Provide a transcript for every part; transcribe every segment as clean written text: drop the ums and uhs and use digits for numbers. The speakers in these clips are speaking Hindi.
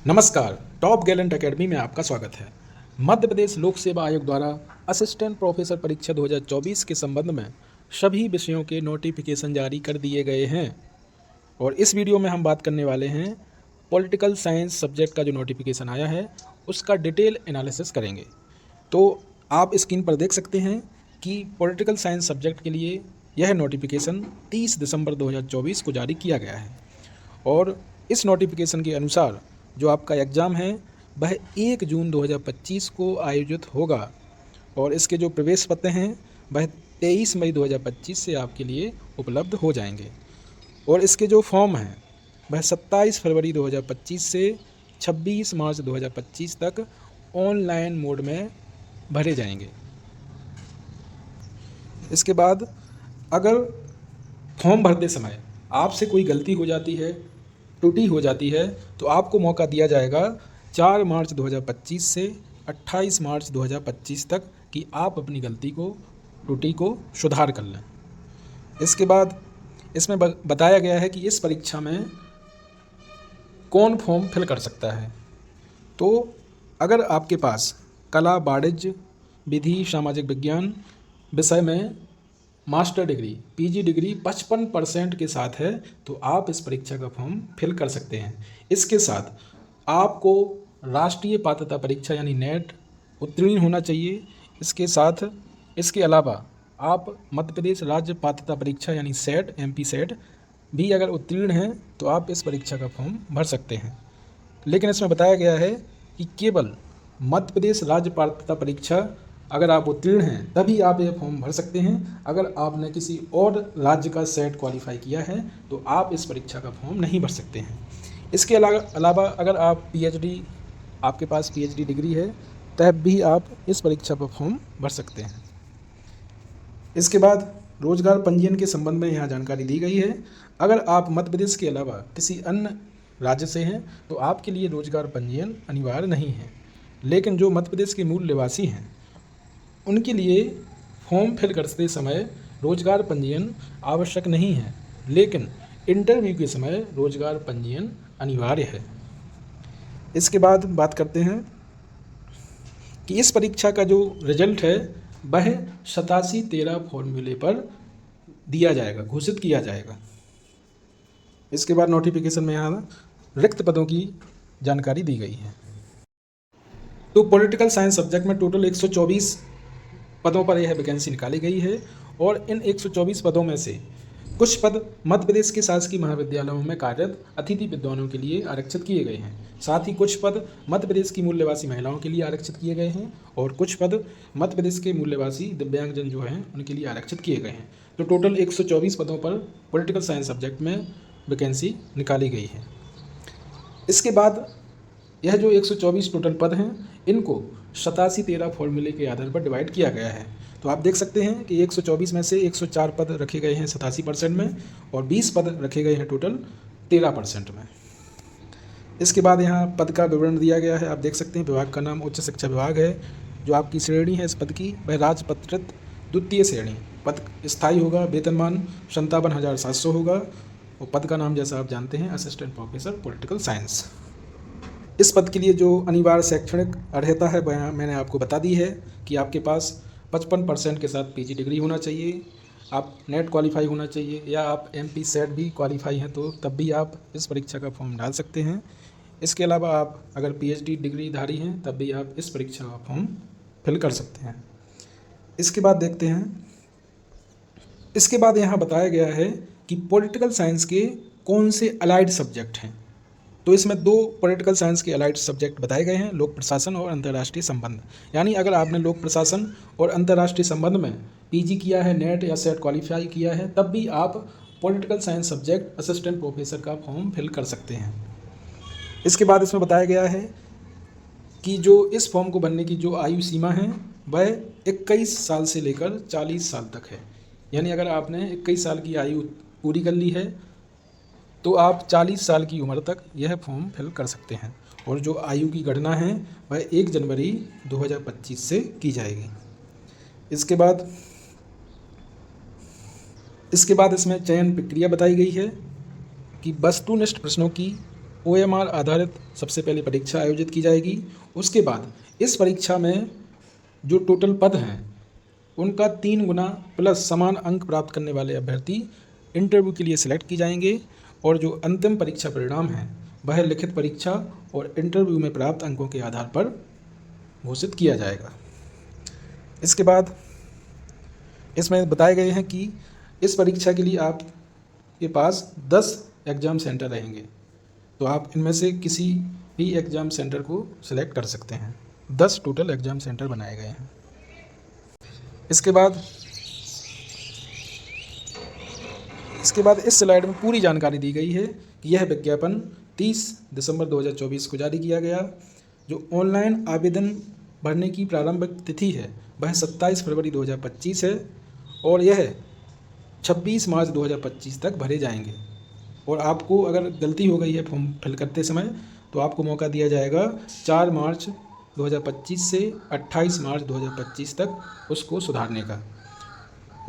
नमस्कार। टॉप गैलेंट एकेडमी में आपका स्वागत है। मध्य प्रदेश लोक सेवा आयोग द्वारा असिस्टेंट प्रोफेसर परीक्षा 2024 के संबंध में सभी विषयों के नोटिफिकेशन जारी कर दिए गए हैं और इस वीडियो में हम बात करने वाले हैं पॉलिटिकल साइंस सब्जेक्ट का जो नोटिफिकेशन आया है उसका डिटेल एनालिसिस करेंगे। तो आप स्क्रीन पर देख सकते हैं कि पॉलिटिकल साइंस सब्जेक्ट के लिए यह नोटिफिकेशन 30 दिसंबर 2024 को जारी किया गया है और इस नोटिफिकेशन के अनुसार जो आपका एग्ज़ाम है वह 1 जून 2025 को आयोजित होगा और इसके जो प्रवेश पत्र हैं वह 23 मई 2025 से आपके लिए उपलब्ध हो जाएंगे और इसके जो फॉर्म हैं वह 27 फरवरी 2025 से 26 मार्च 2025 तक ऑनलाइन मोड में भरे जाएंगे। इसके बाद अगर फॉर्म भरते समय आपसे कोई गलती हो जाती है, त्रुटि हो जाती है, तो आपको मौका दिया जाएगा 4 मार्च 2025 से 28 मार्च 2025 तक कि आप अपनी गलती को, त्रुटि को सुधार कर लें। इसके बाद इसमें बताया गया है कि इस परीक्षा में कौन फॉर्म फिल कर सकता है। तो अगर आपके पास कला, वाणिज्य, विधि, सामाजिक विज्ञान विषय में मास्टर डिग्री, पीजी डिग्री 55% के साथ है तो आप इस परीक्षा का फॉर्म फिल कर सकते हैं। इसके साथ आपको राष्ट्रीय पात्रता परीक्षा यानी नेट उत्तीर्ण होना चाहिए। इसके साथ इसके अलावा आप मध्य प्रदेश राज्य पात्रता परीक्षा यानी सेट, एमपी सेट भी अगर उत्तीर्ण हैं तो आप इस परीक्षा का फॉर्म भर सकते हैं। लेकिन इसमें बताया गया है कि केवल मध्य प्रदेश राज्य पात्रता परीक्षा अगर आप उत्तीर्ण हैं तभी आप ये फॉर्म भर सकते हैं। अगर आपने किसी और राज्य का सेट क्वालिफाई किया है तो आप इस परीक्षा का फॉर्म नहीं भर सकते हैं। इसके अलावा अगर आप पीएचडी, आपके पास पीएचडी डिग्री है तब भी आप इस परीक्षा पर फॉर्म भर सकते हैं। इसके बाद रोजगार पंजीयन के संबंध में यहाँ जानकारी दी गई है। अगर आप मध्य प्रदेश के अलावा किसी अन्य राज्य से हैं तो आपके लिए रोजगार पंजीयन अनिवार्य नहीं है, लेकिन जो मध्य प्रदेश के मूल निवासी हैं उनके लिए फॉर्म फिल करते समय रोजगार पंजीयन आवश्यक नहीं है, लेकिन इंटरव्यू के समय रोजगार पंजीयन अनिवार्य है। इसके बाद बात करते हैं कि इस परीक्षा का जो रिजल्ट है वह 8713 फॉर्मूले पर दिया जाएगा, घोषित किया जाएगा। इसके बाद नोटिफिकेशन में यहाँ रिक्त पदों की जानकारी दी गई है। तो पॉलिटिकल साइंस सब्जेक्ट में टोटल 124 पदों पर यह वैकेंसी निकाली गई है और इन 124 पदों में से कुछ पद मध्य प्रदेश के शासकीय महाविद्यालयों में कार्यरत अतिथि विद्वानों के लिए आरक्षित किए गए हैं। साथ ही कुछ पद मध्य प्रदेश की मूल निवासी महिलाओं के लिए आरक्षित किए गए हैं और कुछ पद मध्य प्रदेश के मूल निवासी दिव्यांगजन जो हैं उनके लिए आरक्षित किए गए हैं। तो टोटल 124 पदों पर पॉलिटिकल साइंस सब्जेक्ट में वैकेंसी निकाली गई है। इसके बाद यह जो 124 टोटल पद हैं इनको 8713 फॉर्मूले के आधार पर डिवाइड किया गया है। तो आप देख सकते हैं कि 124 में से 104 पद रखे गए हैं 87% में और 20 पद रखे गए हैं टोटल 13% में। इसके बाद यहाँ पद का विवरण दिया गया है। आप देख सकते हैं विभाग का नाम उच्च शिक्षा विभाग है। जो आपकी श्रेणी है इस पद की वह राजपत्रित द्वितीय श्रेणी। पद स्थायी होगा, वेतनमान 57,700 होगा और पद का नाम जैसा आप जानते हैं असिस्टेंट प्रोफेसर पॉलिटिकल साइंस। इस पद के लिए जो अनिवार्य शैक्षणिक अर्हता है वह मैंने आपको बता दी है कि आपके पास 55% के साथ पीजी डिग्री होना चाहिए, आप नेट क्वालिफाई होना चाहिए या आप एमपी सेट भी क्वालिफाई हैं तो तब भी आप इस परीक्षा का फॉर्म डाल सकते हैं। इसके अलावा आप अगर पीएचडी डिग्री धारी हैं तब भी आप इस परीक्षा का फॉर्म फिल कर सकते हैं। इसके बाद देखते हैं, इसके बाद यहाँ बताया गया है कि पॉलिटिकल साइंस के कौन से अलाइड सब्जेक्ट हैं। तो इसमें 2 पॉलिटिकल साइंस के अलाइड सब्जेक्ट बताए गए हैं, लोक प्रशासन और अंतर्राष्ट्रीय संबंध। यानी अगर आपने लोक प्रशासन और अंतर्राष्ट्रीय संबंध में पीजी किया है, नेट या सेट क्वालिफाई किया है तब भी आप political science subject assistant professor का फॉर्म फिल कर सकते हैं। इसके बाद इसमें बताया गया है कि जो इस फॉर्म को भरने की जो आयु सीमा है वह 21 साल से लेकर 40 साल तक है। यानी अगर आपने 21 साल की आयु पूरी कर ली है तो आप 40 साल की उम्र तक यह फॉर्म फिल कर सकते हैं और जो आयु की गणना है वह 1 जनवरी 2025 से की जाएगी। इसके बाद इसमें चयन प्रक्रिया बताई गई है कि वस्तुनिष्ठ प्रश्नों की OMR आधारित सबसे पहले परीक्षा आयोजित की जाएगी। उसके बाद इस परीक्षा में जो टोटल पद हैं उनका 3 गुना प्लस समान अंक प्राप्त करने वाले अभ्यर्थी इंटरव्यू के लिए सिलेक्ट किए जाएंगे और जो अंतिम परीक्षा परिणाम है वह लिखित परीक्षा और इंटरव्यू में प्राप्त अंकों के आधार पर घोषित किया जाएगा। इसके बाद इसमें बताए गए हैं कि इस परीक्षा के लिए आपके पास 10 एग्ज़ाम सेंटर रहेंगे, तो आप इनमें से किसी भी एग्ज़ाम सेंटर को सिलेक्ट कर सकते हैं। 10 टोटल एग्ज़ाम सेंटर बनाए गए हैं। इसके बाद इस स्लाइड में पूरी जानकारी दी गई है कि यह विज्ञापन 30 दिसंबर 2024 को जारी किया गया। जो ऑनलाइन आवेदन भरने की प्रारंभिक तिथि है वह 27 फरवरी 2025 है और यह 26 मार्च 2025 तक भरे जाएंगे। और आपको अगर गलती हो गई है फॉर्म फिल करते समय तो आपको मौका दिया जाएगा 4 मार्च 2025 से 28 मार्च 2025 तक उसको सुधारने का।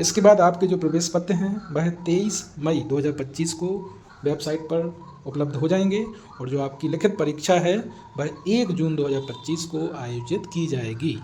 इसके बाद आपके जो प्रवेश पत्र हैं वह 23 मई 2025 को वेबसाइट पर उपलब्ध हो जाएंगे और जो आपकी लिखित परीक्षा है वह 1 जून 2025 को आयोजित की जाएगी।